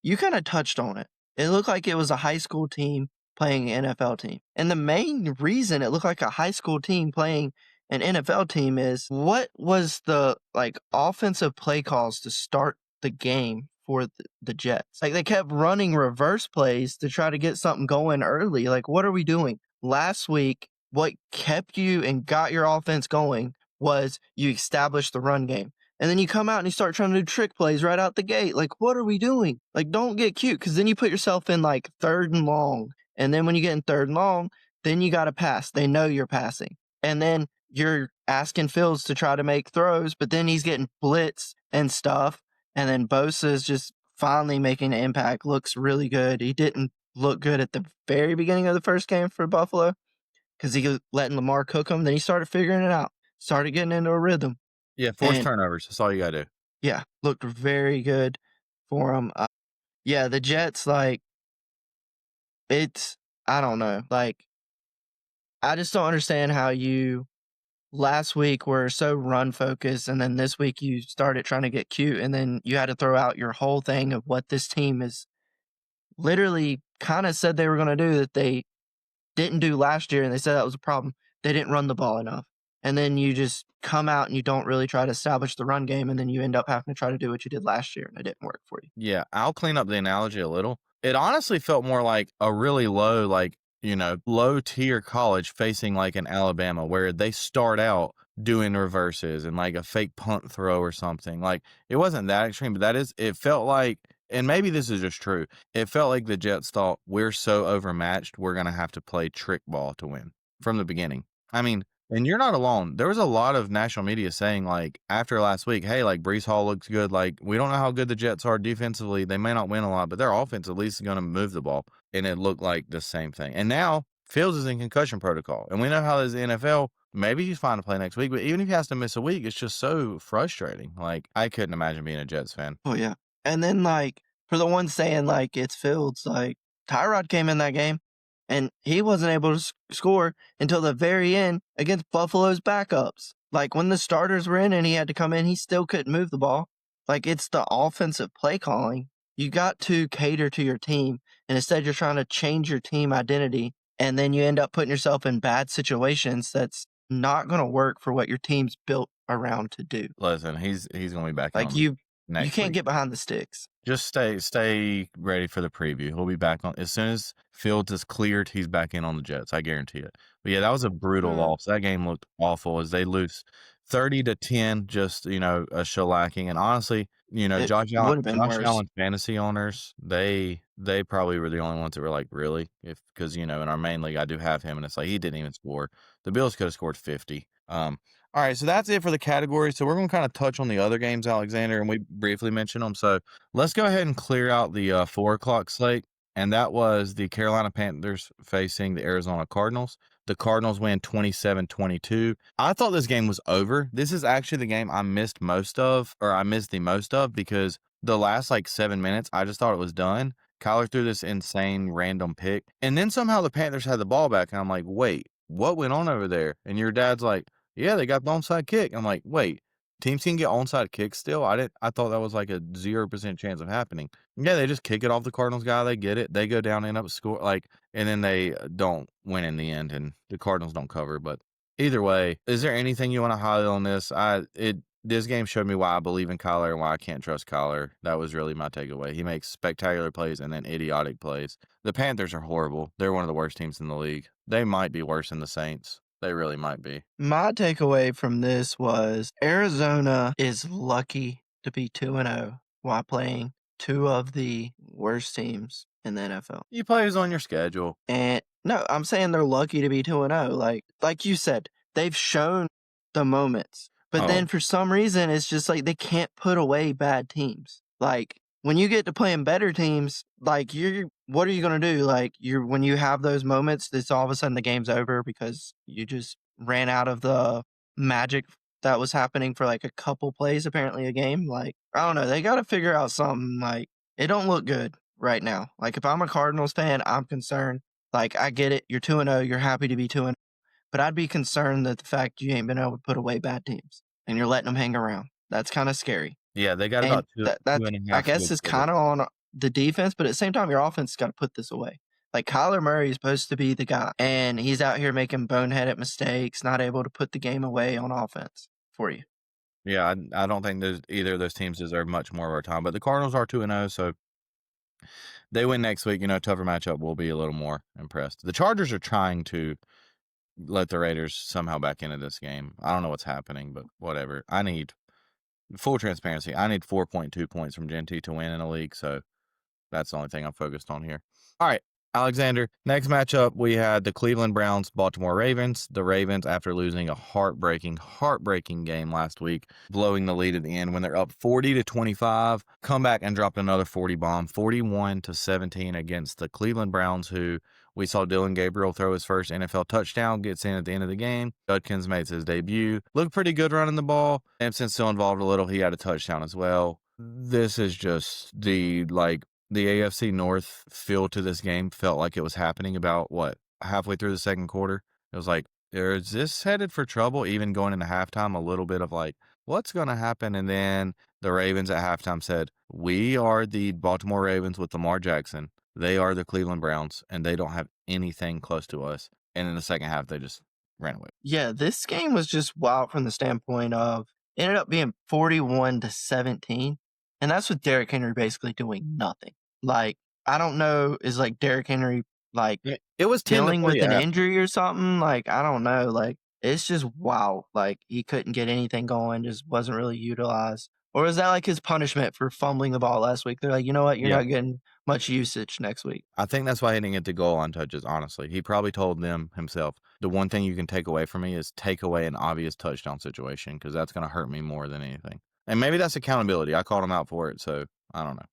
you kind of touched on it. It looked like it was a high school team playing an NFL team, and the main reason it looked like a high school team playing an NFL team is what was the like offensive play calls to start the game for the Jets. Like, they kept running reverse plays to try to get something going early. Like, what are we doing? Last week, what kept you and got your offense going was you established the run game. And then you come out and you start trying to do trick plays right out the gate. Like, what are we doing? Like, don't get cute, because then you put yourself in like 3rd and long. And then when you get in 3rd and long, then you got to pass. They know you're passing. And then you're asking Fields to try to make throws, but then he's getting blitz and stuff. And then Bosa's just finally making an impact. Looks really good. He didn't look good at the very beginning of the first game for Buffalo because he was letting Lamar cook him. Then he started figuring it out, started getting into a rhythm. Yeah, forced And turnovers. That's all you got to do. yeah, looked very good for him. Yeah, the Jets, like, I don't know. Like, I just don't understand how you last week were so run focused, and then this week you started trying to get cute, and then you had to throw out your whole thing of what this team is literally kind of said they were going to do that they didn't do last year, and they said that was a problem. They didn't run the ball enough. And then you just come out and you don't really try to establish the run game, and then you end up having to try to do what you did last year, and it didn't work for you. Yeah, I'll clean up the analogy a little. It honestly felt more like a really low, low tier college facing like an Alabama where they start out doing reverses and like a fake punt throw or something. Like, it wasn't that extreme, but it felt like, and maybe this is just true, it felt like the Jets thought we're so overmatched, we're going to have to play trick ball to win from the beginning. I mean, and you're not alone. There was a lot of national media saying, like, after last week, hey, like, Breece Hall looks good. Like, we don't know how good the Jets are defensively. They may not win a lot, but their offense at least is going to move the ball. And it looked like the same thing. And now Fields is in concussion protocol. And we know how it is in the NFL. Maybe he's fine to play next week, but even if he has to miss a week, it's just so frustrating. Like, I couldn't imagine being a Jets fan. Oh, yeah. And then, like, for the ones saying, like, it's Fields, like, Tyrod came in that game, and he wasn't able to score until the very end against Buffalo's backups. Like, when the starters were in and he had to come in, he still couldn't move the ball. Like, it's the offensive play calling. You got to cater to your team, and instead you're trying to change your team identity, and then you end up putting yourself in bad situations that's not going to work for what your team's built around to do. Listen, he's going to be back Like, on. you You next can't week. get behind the sticks. Just stay ready for the preview. He'll be back on as soon as Fields is cleared, he's back in on the Jets, I guarantee it. But, yeah, that was a brutal Mm, loss. That game looked awful as they lose 30-10, just, a shellacking, and honestly, it would've been Josh worse. Allen fantasy owners, they probably were the only ones that were like, "Really?" Because in our main league, I do have him, and it's like, he didn't even score. The Bills coulda scored 50. Alright, so that's it for the categories, so we're gonna kinda touch on the other games, Alexander, and we briefly mentioned them, so let's go ahead and clear out the 4 o'clock slate, and that was the Carolina Panthers facing the Arizona Cardinals. The Cardinals win 27-22. I thought this game was over. This is actually the game I missed the most of because the last, 7 minutes, I just thought it was done. Kyler threw this insane random pick, and then somehow the Panthers had the ball back, and I'm like, "Wait, what went on over there?" And your dad's like, "Yeah, they got the onside kick." I'm like, "Wait, teams can get onside kicks still? I thought that was like a 0% chance of happening." Yeah, they just kick it off the Cardinals guy, they get it, they go down, end up score and then they don't win in the end, and the Cardinals don't cover, but either way, is there anything you wanna highlight on this? This game showed me why I believe in Kyler and why I can't trust Kyler. That was really my takeaway. He makes spectacular plays and then idiotic plays. The Panthers are horrible. They're one of the worst teams in the league. They might be worse than the Saints. They really might be. My takeaway from this was Arizona is lucky to be 2-0 while playing 2 of the worst teams in the NFL. He plays on your schedule. And no, I'm saying they're lucky to be 2-0. Like you said, they've shown the moments. But Oh, then for some reason, it's just like they can't put away bad teams. Like when you get to playing better teams, what are you gonna do? When you have those moments, it's all of a sudden the game's over because you just ran out of the magic that was happening for like a couple plays apparently a game. Like, I don't know, they gotta figure out something. Like, it don't look good right now. Like, if I'm a Cardinals fan, I'm concerned. Like, I get it, you're 2-0, you're happy to be 2-0, but I'd be concerned that the fact you ain't been able to put away bad teams and you're letting them hang around. That's kind of scary. yeah, they got And about two that's, and a I half guess, good is kind quarters. of on the defense, but at the same time, your offense has got to put this away. Like, Kyler Murray is supposed to be the guy, and he's out here making boneheaded mistakes, not able to put the game away on offense for you. Yeah, I don't think there's either of those teams deserve much more of our time, but the Cardinals are 2-0, so they win next week, tougher matchup, we'll be a little more impressed. The Chargers are trying to let the Raiders somehow back into this game. I don't know what's happening, but whatever. I need full transparency. I need 4.2 points from Genty to win in a league, so that's the only thing I'm focused on here. All right, Alexander. Next matchup, we had the Cleveland Browns, Baltimore Ravens. The Ravens, after losing a heartbreaking game last week, blowing the lead at the end when they're up 40-25, come back and dropped another 40 bomb, 41-17 against the Cleveland Browns, who we saw Dylan Gabriel throw his first NFL touchdown, gets in at the end of the game. Judkins makes his debut. Looked pretty good running the ball. Simpson still involved a little. He had a touchdown as well. This is just the AFC North feel to this game felt like it was happening about, halfway through the second quarter. It was like, is this headed for trouble? Even going into halftime, a little bit of what's going to happen? And then the Ravens at halftime said, we are the Baltimore Ravens with Lamar Jackson. They are the Cleveland Browns, and they don't have anything close to us. And in the second half, they just ran away. Yeah, this game was just wild from the standpoint of ended up being 41-17, and that's with Derrick Henry basically doing nothing. Like, I don't know, is like Derrick Henry like It was 10 to dealing 3 with an at injury or something? Like, I don't know. Like, it's just wow. Like, he couldn't get anything going, just wasn't really utilized. Or is that like his punishment for fumbling the ball last week? They're like, you know what? You're Yeah. not getting much usage next week. I think that's why he didn't get the goal line touches, honestly. He probably told them himself, the one thing you can take away from me is take away an obvious touchdown situation because that's going to hurt me more than anything. And maybe that's accountability. I called him out for it, so I don't know.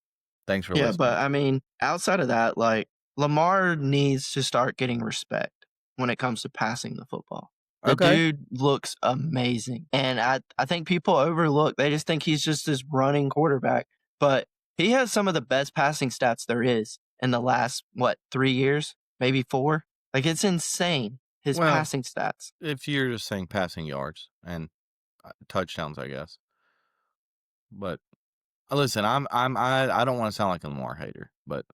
Thanks for Yeah, listening. but I mean, outside of that, like Lamar needs to start getting respect when it comes to passing the football. The Okay. dude looks amazing. And I think people overlook, they just think he's just this running quarterback. But he has some of the best passing stats there is in the last, 3 years, maybe 4? Like, it's insane, his Well, passing stats. if you're just saying passing yards and touchdowns, I guess. But listen, I don't want to sound like a Lamar hater, but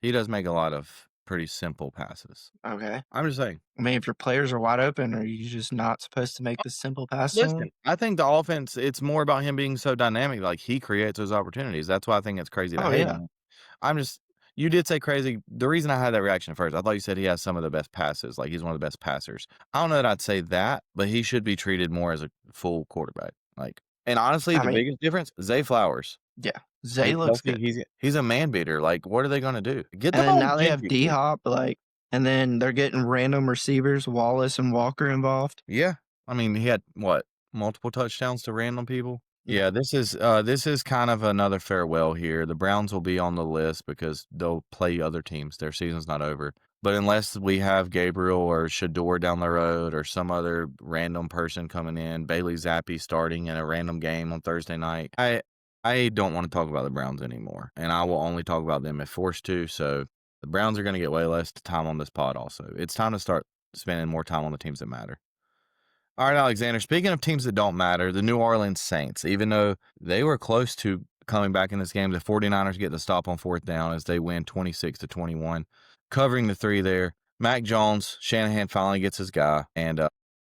he does make a lot of pretty simple passes. Okay. I'm just saying. I mean, if your players are wide open, are you just not supposed to make the simple pass to 'em? Listen, I think the offense, it's more about him being so dynamic, like, he creates those opportunities. That's why I think it's crazy to Oh, hate yeah. him. I'm just you did say crazy. The reason I had that reaction at first, I thought you said he has some of the best passes, like, he's one of the best passers. I don't know that I'd say that, but he should be treated more as a full quarterback, like and honestly, I the mean, biggest difference, Zay Flowers. yeah. When Zay he's looks healthy, good. he's a man beater, like, what are they gonna do? Get And the then ball to now they have Gentry, please. D-Hop, like and then they're getting random receivers, Wallace and Walker involved. Yeah. I mean, he had, what, multiple touchdowns to random people? Yeah. Yeah, this is kind of another farewell here. The Browns will be on the list because they'll play other teams. Their season's not over. But unless we have Gabriel or Shador down the road or some other random person coming in, Bailey Zappi starting in a random game on Thursday night, I don't want to talk about the Browns anymore. And I will only talk about them if forced to. So the Browns are going to get way less time on this pod also. It's time to start spending more time on the teams that matter. All right, Alexander, speaking of teams that don't matter, the New Orleans Saints, even though they were close to coming back in this game, the 49ers get the stop on fourth down as they win 26-21, covering the 3 there. Mac Jones, Shanahan finally gets his guy, and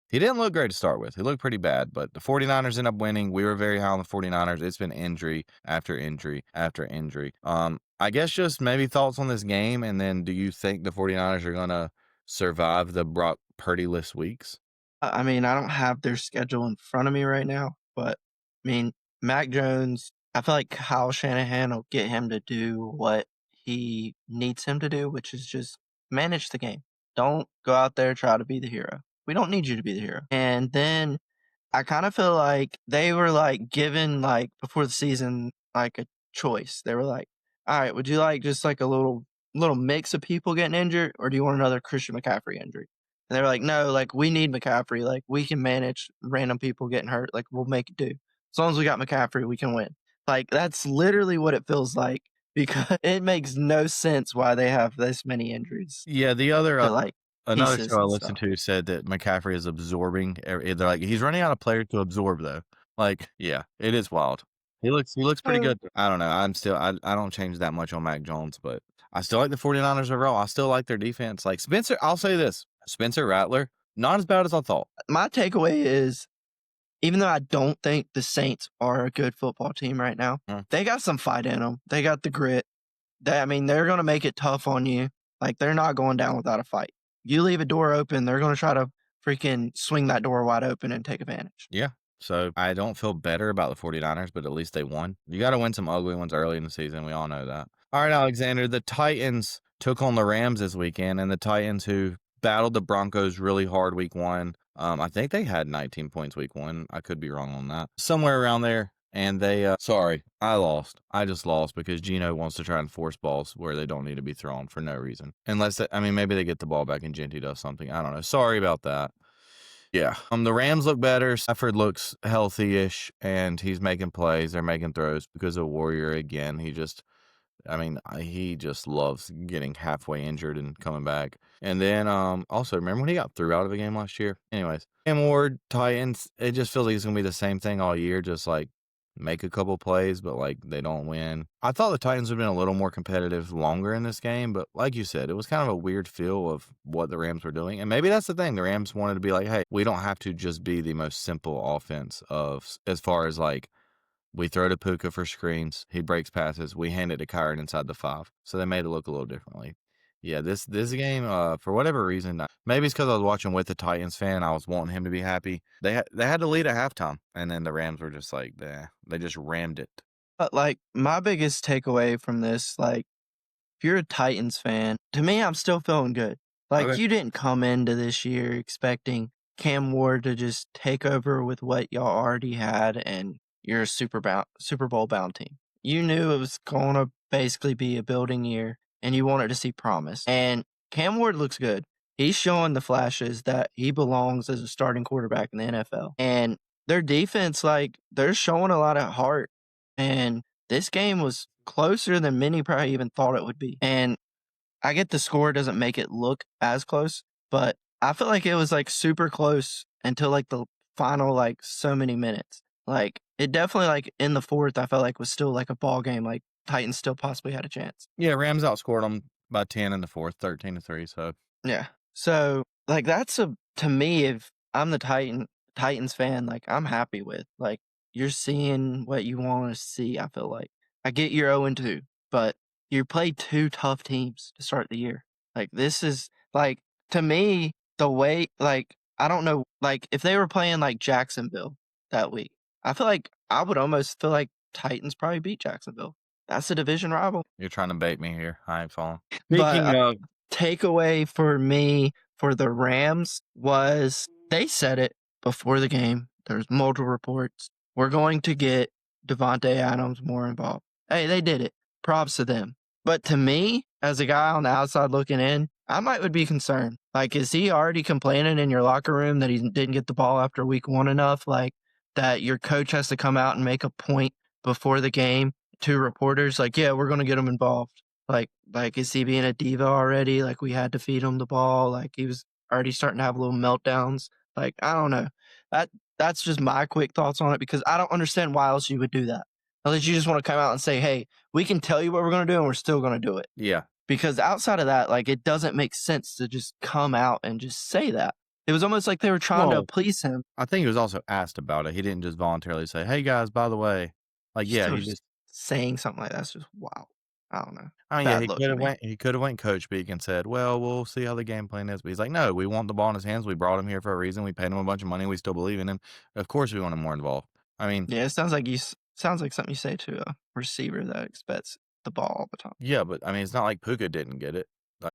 he didn't look great to start with. He looked pretty bad, but the 49ers end up winning. We were very high on the 49ers. It's been injury after injury after injury. I guess just maybe thoughts on this game, and then do you think the 49ers are going to survive the Brock Purdy-less weeks? I mean, I don't have their schedule in front of me right now, but I mean, Mac Jones, I feel like Kyle Shanahan will get him to do what he needs him to do, which is just manage the game. Don't go out there try to be the hero. We don't need you to be the hero. And then I kind of feel like they were like given like before the season like a choice. They were like, "All right, would you like just like a little mix of people getting injured, or do you want another Christian McCaffrey injury?" And they were like, "No, like we need McCaffrey. Like we can manage random people getting hurt. Like we'll make it do. As long as we got McCaffrey, we can win." Like that's literally what it feels like because it makes no sense why they have this many injuries Yeah, the other, to like another pieces show I and listened stuff. to said that McCaffrey is absorbing they're like, "He's running out of players to absorb, though." Like, yeah, it is wild. He looks pretty good. I don't know, I don't change that much on Mac Jones, but I still like the 49ers overall. I still like their defense. Like, I'll say this, Spencer Rattler, not as bad as I thought. My takeaway is even though I don't think the Saints are a good football team right now, Mm. they got some fight in them. They got the grit. I mean, they're going to make it tough on you. Like, they're not going down without a fight. You leave a door open, they're going to try to freaking swing that door wide open and take advantage. Yeah. So, I don't feel better about the 49ers, but at least they won. You gotta win some ugly ones early in the season, we all know that. Alright, Alexander, the Titans took on the Rams this weekend, and the Titans who battled the Broncos really hard week 1. I think they had 19 points week 1. I could be wrong on that. Somewhere around there, and they, sorry, I lost. I just lost because Geno wants to try and force balls where they don't need to be thrown for no reason. Maybe they get the ball back and Genty does something. I don't know. Sorry about that. Yeah. The Rams look better. Stafford looks healthy-ish, and he's making plays. They're making throws because of Warrior again. He just loves getting halfway injured and coming back. And then, also, remember when he got threw out of the game last year? Anyways, Cam Ward, Titans, it just feels like it's going to be the same thing all year, just like make a couple plays, but like they don't win. I thought the Titans would have been a little more competitive longer in this game, but like you said, it was kind of a weird feel of what the Rams were doing. And maybe that's the thing. The Rams wanted to be like, hey, we don't have to just be the most simple offense as far as like we throw to Puka for screens, he breaks passes, we hand it to Kyron inside the 5. So they made it look a little differently. Yeah, this game, for whatever reason, maybe it's because I was watching with the Titans fan, I was wanting him to be happy. They had to lead at halftime, and then the Rams were just like, "Nah," they just rammed it. But, like, my biggest takeaway from this, like, if you're a Titans fan, to me, I'm still feeling good. Like, Okay. you didn't come into this year expecting Cam Ward to just take over with what y'all already had and you're a Super Bowl bound team. You knew it was going to basically be a building year and you wanted to see promise. And Cam Ward looks good. He's showing the flashes that he belongs as a starting quarterback in the NFL. And their defense, like, they're showing a lot of heart. And this game was closer than many probably even thought it would be. And I get the score doesn't make it look as close, but I feel like it was like super close until like the final like so many minutes. Like it definitely like in the fourth, I felt like was still like a ball game. Like Titans still possibly had a chance. Yeah, Rams outscored them by 10 in the fourth, 13-3. So Yeah. So, like, that's to me, if I'm the Titans fan, like, I'm happy with. Like, you're seeing what you wanna see, I feel like. I get you're 0-2, but you played 2 tough teams to start the year. Like, this is like, to me, the way like, I don't know, like, if they were playing, like, Jacksonville that week, I feel like I would almost feel like Titans probably beat Jacksonville. That's a division rival. you're trying to bait me here. I ain't falling. But Speaking of takeaway for me for the Rams was they said it before the game. There's multiple reports. We're going to get Devontae Adams more involved. Hey, they did it. Props to them. But to me, as a guy on the outside looking in, I might would be concerned. Like, is he already complaining in your locker room that he didn't get the ball after week 1 enough? Like, that your coach has to come out and make a point before the game to reporters, like, yeah, we're going to get him involved. Like, is he being a diva already? Like, we had to feed him the ball. Like, he was already starting to have little meltdowns. Like, I don't know. That that's just my quick thoughts on it because I don't understand why else you would do that. Unless you just want to come out and say, "Hey, we can tell you what we're going to do, and we're still going to do it." yeah. Because outside of that, like, it doesn't make sense to just come out and just say that. It was almost like they were trying to Well, please him. I think he was also asked about it. He didn't just voluntarily say, "Hey guys, by the way." Like, yeah, Still he just just saying something like that's just wow. I don't know. I mean, yeah, Bad look to me. he could have went coach speak and said, "Well, we'll see how the game plan is." But he's like, "No, we want the ball in his hands. We brought him here for a reason. We paid him a bunch of money. We still believe in him. Of course, we want him more involved." I mean, Yeah, it sounds like something you say to a receiver that expects the ball all the time. yeah, but I mean, it's not like Puka didn't get it. Like,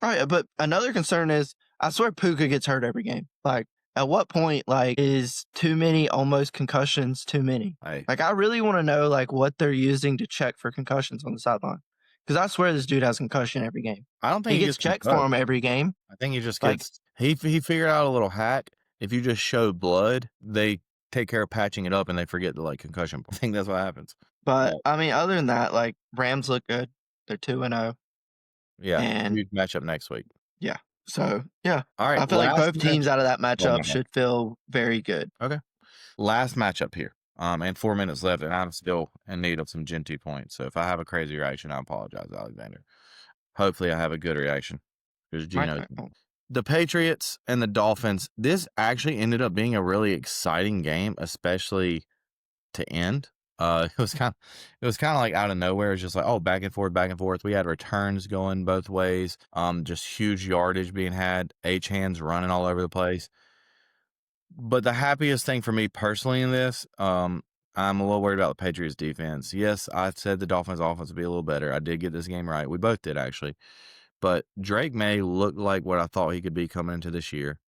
Right, but another concern is I swear Puka gets hurt every game. Like, at what point, like, is too many almost concussions too many? hey, Like, I really want to know like what they're using to check for concussions on the sideline. Because I swear this dude has concussion every game. I don't think He he gets gets checked for concussed. him every game. I think he just Like, gets he figured out a little hack. If you just show blood, they take care of patching it up and they forget the like concussion. I think that's what happens. but But I mean, other than that, like Rams look good. They're 2-0, yeah, and huge matchup next week. yeah. So yeah, All right, I feel like last both teams out of that Oh my matchup god. should feel very good. Okay. Last matchup here. And 4 minutes left, and I'm still in need of some Gen 2 points. So if I have a crazy reaction, I apologize, Alexander. Hopefully, I have a good reaction because Right. Gino's the Patriots and the Dolphins. This actually ended up being a really exciting game, especially to end. It was kind of like out of nowhere. It's just like, oh, back and forth, back and forth. We had returns going both ways. Just huge yardage being had. Hands running all over the place. But the happiest thing for me personally in this, I'm a little worried about the Patriots defense. Yes, I said the Dolphins offense would be a little better. I did get this game right. We both did actually. But Drake May looked like what I thought he could be coming into this year.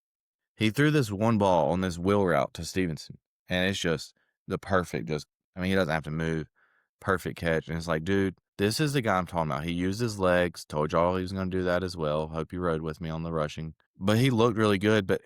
He threw this one ball on this wheel route to Stevenson, and it's just the perfect, I mean, he doesn't have to move. Perfect catch. And it's like, dude, this is the guy I'm talking about. He used his legs. Told y'all he was going to do that as well. Hope you rode with me on the rushing. But he looked really good. But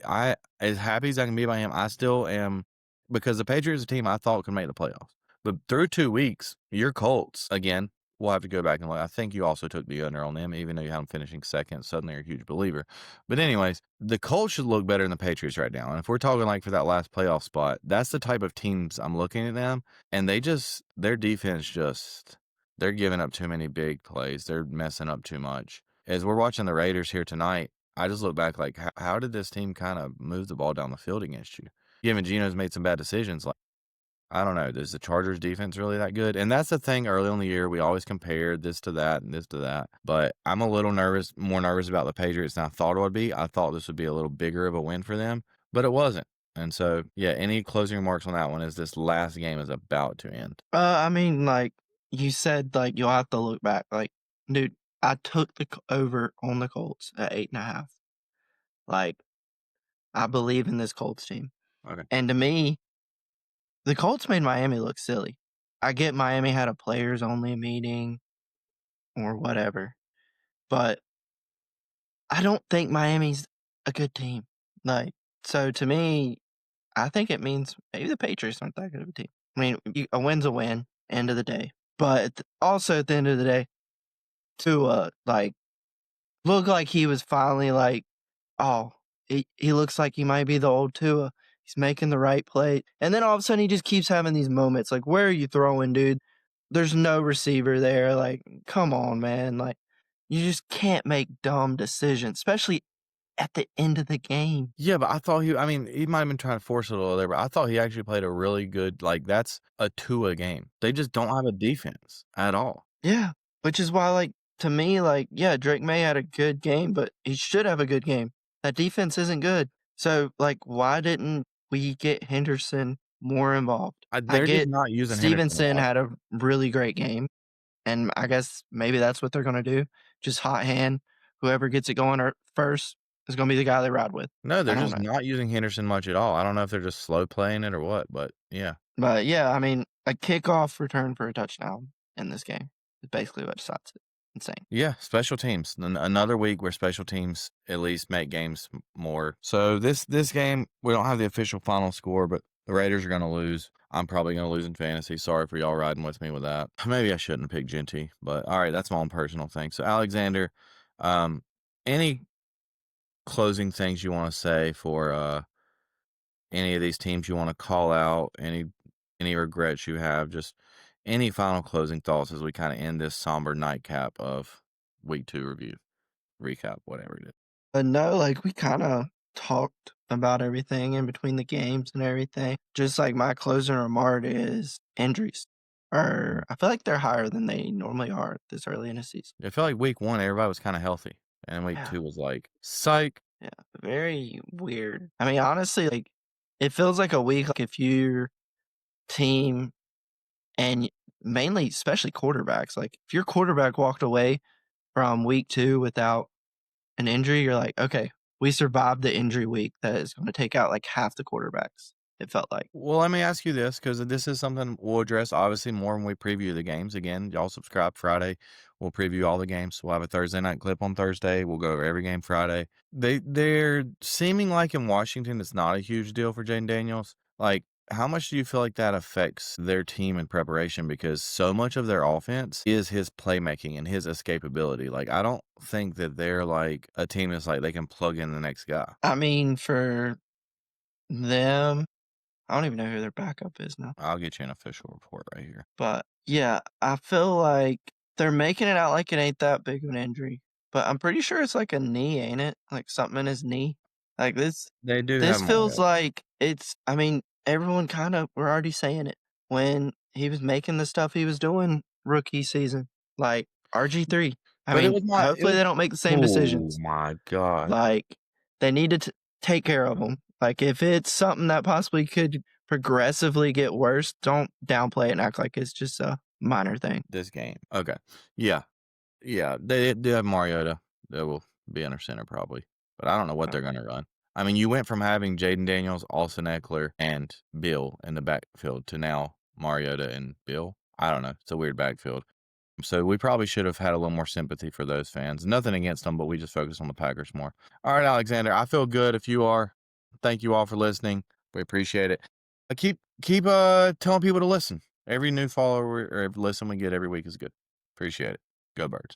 as happy as I can be by him, I still am, because the Patriots are a team I thought could make the playoffs. But through 2 weeks, your Colts, again, we'll have to go back and look. I think you also took the under on them, even though you had them finishing second. Suddenly, you're a huge believer. But anyways, the Colts should look better than the Patriots right now. And if we're talking like for that last playoff spot, that's the type of teams I'm looking at them. And their defense they're giving up too many big plays. They're messing up too much. As we're watching the Raiders here tonight, I just look back like, how did this team kind of move the ball down the field against you? Given Gino's made some bad decisions, like, I don't know. Is the Chargers defense really that good? And that's the thing early in the year. We always compared this to that and this to that. But I'm a little more nervous about the Patriots than I thought it would be. I thought this would be a little bigger of a win for them, but it wasn't. And so, yeah, any closing remarks on that one as this last game is about to end? I mean, like you said, like you'll have to look back. Like, dude, I took the over on the Colts at 8.5. Like, I believe in this Colts team, Okay. and to me, the Colts made Miami look silly. I get Miami had a players only meeting or whatever, but I don't think Miami's a good team. Like, so to me, I think it means maybe the Patriots aren't that good of a team. I mean, a win's a win, end of the day. But also at the end of the day, Tua, like, looked like he was finally like, oh, he looks like he might be the old Tua. He's making the right play. And then all of a sudden he just keeps having these moments. Like, where are you throwing, dude? There's no receiver there. Like, come on, man. Like, You just can't make dumb decisions, especially at the end of the game. Yeah, but I thought I mean, he might have been trying to force it a little there, but I thought he actually played a really good like, that's a Tua game. They just don't have a defense at all. Yeah, which is why, like, to me, like, yeah, Drake May had a good game, but he should have a good game. That defense isn't good. So, like, why didn't we get Henderson more involved? I They're just get not using Henderson Stevenson enough. had a really great game, and I guess maybe that's what they're gonna do. Just hot hand. Whoever gets it going first is gonna be the guy they ride with. No, I they're don't just know. not using Henderson much at all. I don't know if they're just slow playing it or what, but yeah. But yeah, I mean, a kickoff return for a touchdown in this game is basically what decides it. Insane. Yeah, special teams. Another week where special teams at least make games more. So this game, we don't have the official final score, but the Raiders are going to lose. I'm probably going to lose in fantasy. Sorry for y'all riding with me with that. Maybe I shouldn't pick Genty, but all right, that's my own personal thing. So Alexander, any closing things you want to say for any of these teams you want to call out? Any regrets you have? Just any final closing thoughts as we kind of end this somber nightcap of week 2 review, recap, whatever it is. But no, like we kind of talked about everything in between the games and everything. Just like my closing remark is injuries. Or I feel like they're higher than they normally are this early in the season. I feel like week 1, everybody was kind of healthy, and week Yeah. 2 was like, psych. Yeah. Very weird. I mean, honestly, like it feels like a week like if your team and mainly especially quarterbacks, like if your quarterback walked away from week 2 without an injury, you're like, okay, we survived the injury week that is going to take out like half the quarterbacks. It felt like. Well, let me ask you this, because this is something we'll address obviously more when we preview the games. Again, y'all subscribe Friday. We'll preview all the games. We'll have a Thursday night clip on Thursday. We'll go over every game Friday. They're seeming like in Washington, it's not a huge deal for Jaden Daniels. Like, how much do you feel like that affects their team in preparation? Because so much of their offense is his playmaking and his escapability. Like, I don't think that they're like a team that's like they can plug in the next guy. I mean, for them, I don't even know who their backup is now. I'll get you an official report right here. But yeah, I feel like they're making it out like it ain't that big of an injury. But I'm pretty sure it's like a knee, ain't it? Like something in his knee. Like They do have this him feels already. like it's I mean, everyone kind of were already saying it when he was making the stuff he was doing rookie season. Like RG3. I But it mean, was not it hopefully was they don't make the same oh decisions. my god. Like, they need to take care of him. Like, if it's something that possibly could progressively get worse, don't downplay it and act like it's just a minor thing. This game. Okay. Yeah. Yeah. They do have Mariota that will be under center probably. But I don't know what they're gonna run. I mean, you went from having Jaden Daniels, Austin Eckler, and Bill in the backfield to now Mariota and Bill. I don't know. It's a weird backfield. So we probably should have had a little more sympathy for those fans. Nothing against them, but we just focus on the Packers more. All right, Alexander, I feel good if you are. Thank you all for listening. We appreciate it. Keep telling people to listen. Every new follower or every listen we get every week is good. Appreciate it. Go Birds.